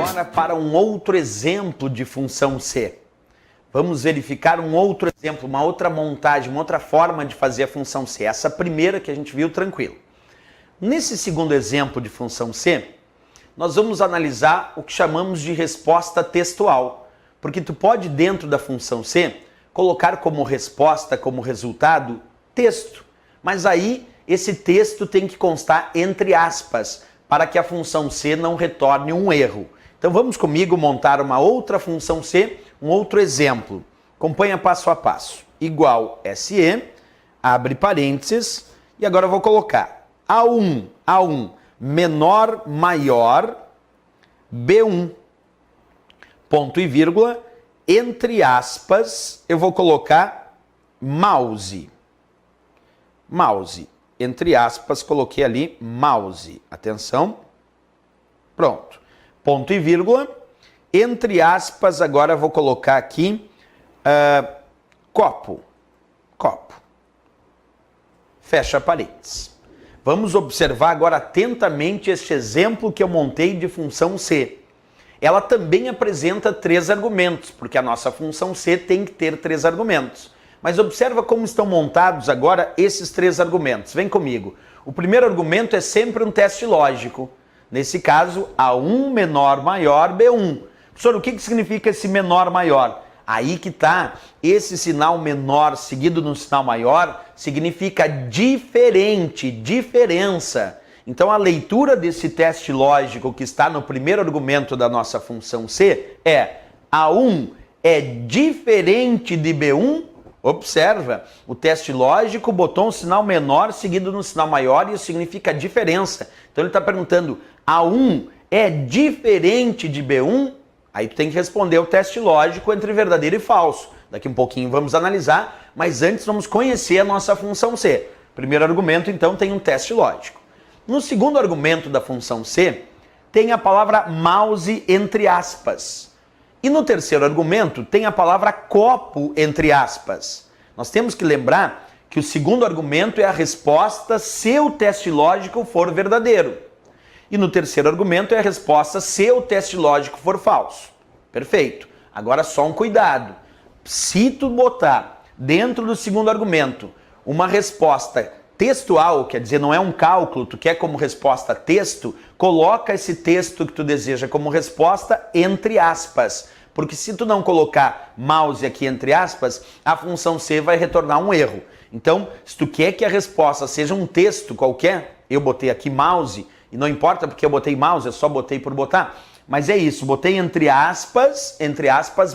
agora para um outro exemplo de função C. Vamos verificar um outro exemplo, uma outra montagem, uma outra forma de fazer a função C. Essa primeira que a gente viu, tranquilo. Nesse segundo exemplo de função C, nós vamos analisar o que chamamos de resposta textual. Porque tu pode, dentro da função C, colocar como resposta, como resultado, texto. Mas aí, esse texto tem que constar entre aspas, para que a função C não retorne um erro. Então vamos comigo montar uma outra função C, um outro exemplo. Acompanha passo a passo. Igual SE, abre parênteses, e agora eu vou colocar A1, menor, maior, B1, ponto e vírgula, entre aspas, eu vou colocar mouse. Mouse, entre aspas, coloquei ali mouse. Atenção. Pronto. Ponto e vírgula. Entre aspas, agora eu vou colocar aqui copo. Copo. Fecha parênteses. Vamos observar agora atentamente este exemplo que eu montei de função C. Ela também apresenta 3 argumentos, porque a nossa função C tem que ter 3 argumentos. Mas observa como estão montados agora esses 3 argumentos. Vem comigo. O primeiro argumento é sempre um teste lógico. Nesse caso, A1 menor maior B1. Professor, o que significa esse menor maior? Aí que está, esse sinal menor seguido no sinal maior significa diferente, diferença. Então a leitura desse teste lógico que está no primeiro argumento da nossa função C é A1 é diferente de B1. Observa, o teste lógico botou um sinal menor seguido no sinal maior e isso significa diferença. Então ele está perguntando, A1 é diferente de B1? Aí tu tem que responder o teste lógico entre verdadeiro e falso. Daqui um pouquinho vamos analisar, mas antes vamos conhecer a nossa função C. Primeiro argumento, então, tem um teste lógico. No segundo argumento da função C, tem a palavra mouse entre aspas. E no terceiro argumento, tem a palavra copo entre aspas. Nós temos que lembrar que o segundo argumento é a resposta se o teste lógico for verdadeiro. E no terceiro argumento é a resposta se o teste lógico for falso. Perfeito. Agora só um cuidado. Se tu botar dentro do segundo argumento uma resposta textual, quer dizer, não é um cálculo, tu quer como resposta texto, coloca esse texto que tu deseja como resposta entre aspas. Porque se tu não colocar mouse aqui entre aspas, a função C vai retornar um erro. Então, se tu quer que a resposta seja um texto qualquer, eu botei aqui mouse, e não importa porque eu botei mouse, eu só botei por botar. Mas é isso, botei entre aspas,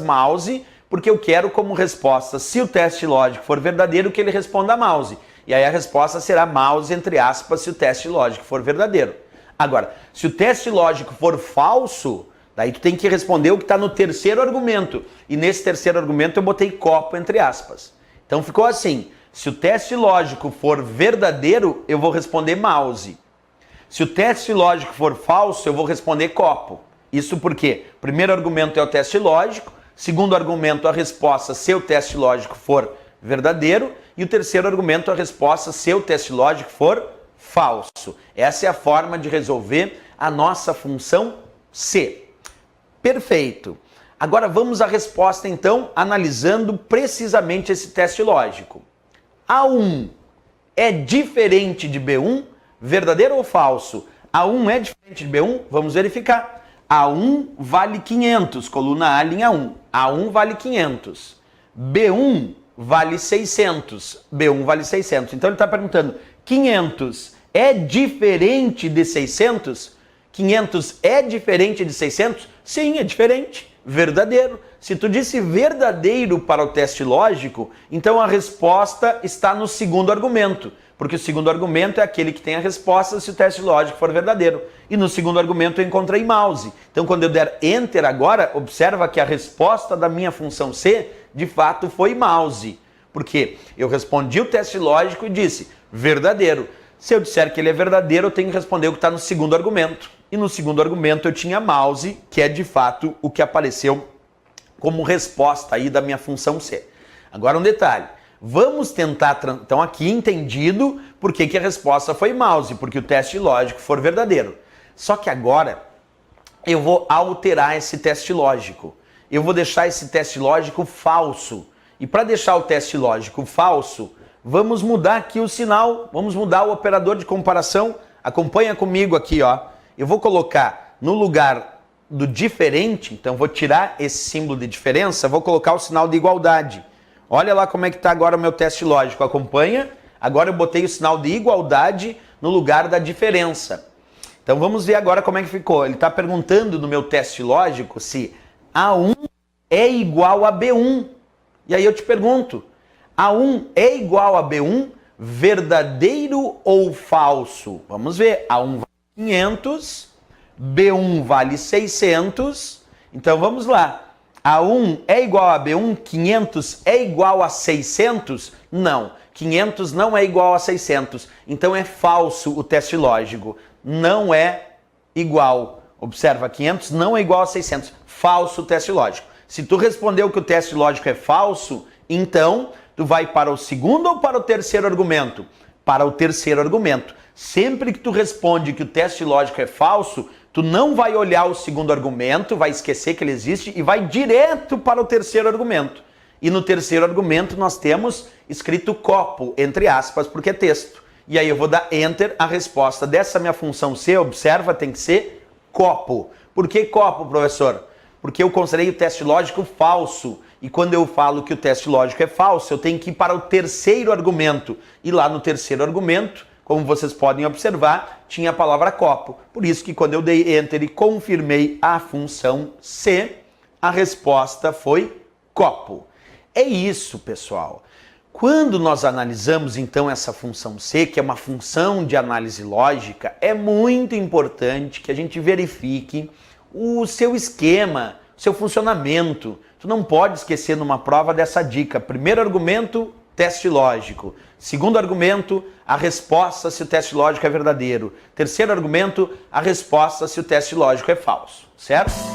mouse, porque eu quero como resposta, se o teste lógico for verdadeiro, que ele responda mouse. E aí a resposta será mouse, entre aspas, se o teste lógico for verdadeiro. Agora, se o teste lógico for falso, daí tu tem que responder o que está no terceiro argumento. E nesse terceiro argumento eu botei copo, entre aspas. Então ficou assim, se o teste lógico for verdadeiro, eu vou responder mouse. Se o teste lógico for falso, eu vou responder copo. Isso porque o primeiro argumento é o teste lógico, segundo argumento a resposta se o teste lógico for verdadeiro e o terceiro argumento a resposta se o teste lógico for falso. Essa é a forma de resolver a nossa função C. Perfeito. Agora vamos à resposta então, analisando precisamente esse teste lógico. A1 é diferente de B1? Verdadeiro ou falso? A1 é diferente de B1? Vamos verificar. A1 vale 500, coluna A, linha 1. A1 vale 500. B1 vale 600. B1 vale 600. Então ele está perguntando, 500 é diferente de 600? 500 é diferente de 600? Sim, é diferente. Verdadeiro. Se tu disse verdadeiro para o teste lógico, então a resposta está no segundo argumento. Porque o segundo argumento é aquele que tem a resposta se o teste lógico for verdadeiro. E no segundo argumento eu encontrei mouse. Então quando eu der Enter agora, observa que a resposta da minha função C, de fato, foi mouse. Porque eu respondi o teste lógico e disse verdadeiro. Se eu disser que ele é verdadeiro, eu tenho que responder o que está no segundo argumento. E no segundo argumento eu tinha mouse, que é de fato o que apareceu como resposta aí da minha função C. Agora um detalhe. Vamos tentar, então aqui entendido por que a resposta foi mouse, porque o teste lógico for verdadeiro. Só que agora, eu vou alterar esse teste lógico. Eu vou deixar esse teste lógico falso. E para deixar o teste lógico falso, vamos mudar aqui o sinal, vamos mudar o operador de comparação. Acompanha comigo aqui, ó. Eu vou colocar no lugar do diferente, então vou tirar esse símbolo de diferença, vou colocar o sinal de igualdade. Olha lá como é que está agora o meu teste lógico. Acompanha. Agora eu botei o sinal de igualdade no lugar da diferença. Então vamos ver agora como é que ficou. Ele está perguntando no meu teste lógico se A1 é igual a B1. E aí eu te pergunto, A1 é igual a B1, verdadeiro ou falso? Vamos ver, A1 vale 500, B1 vale 600, então vamos lá. A1 é igual a B1, 500 é igual a 600? Não, 500 não é igual a 600, então é falso o teste lógico, não é igual. Observa, 500 não é igual a 600, falso o teste lógico. Se tu respondeu que o teste lógico é falso, então tu vai para o segundo ou para o terceiro argumento? Para o terceiro argumento. Sempre que tu responde que o teste lógico é falso, tu não vai olhar o segundo argumento, vai esquecer que ele existe e vai direto para o terceiro argumento. E no terceiro argumento nós temos escrito copo, entre aspas, porque é texto. E aí eu vou dar enter, a resposta dessa minha função C, observa, tem que ser copo. Por que copo, professor? Porque eu considerei o teste lógico falso. E quando eu falo que o teste lógico é falso, eu tenho que ir para o terceiro argumento. E lá no terceiro argumento, como vocês podem observar, tinha a palavra copo. Por isso que quando eu dei enter e confirmei a função C, a resposta foi copo. É isso, pessoal. Quando nós analisamos então essa função C, que é uma função de análise lógica, é muito importante que a gente verifique o seu esquema, o seu funcionamento. Tu não pode esquecer numa prova dessa dica. Primeiro argumento, teste lógico. Segundo argumento, a resposta se o teste lógico é verdadeiro. Terceiro argumento, a resposta se o teste lógico é falso, certo?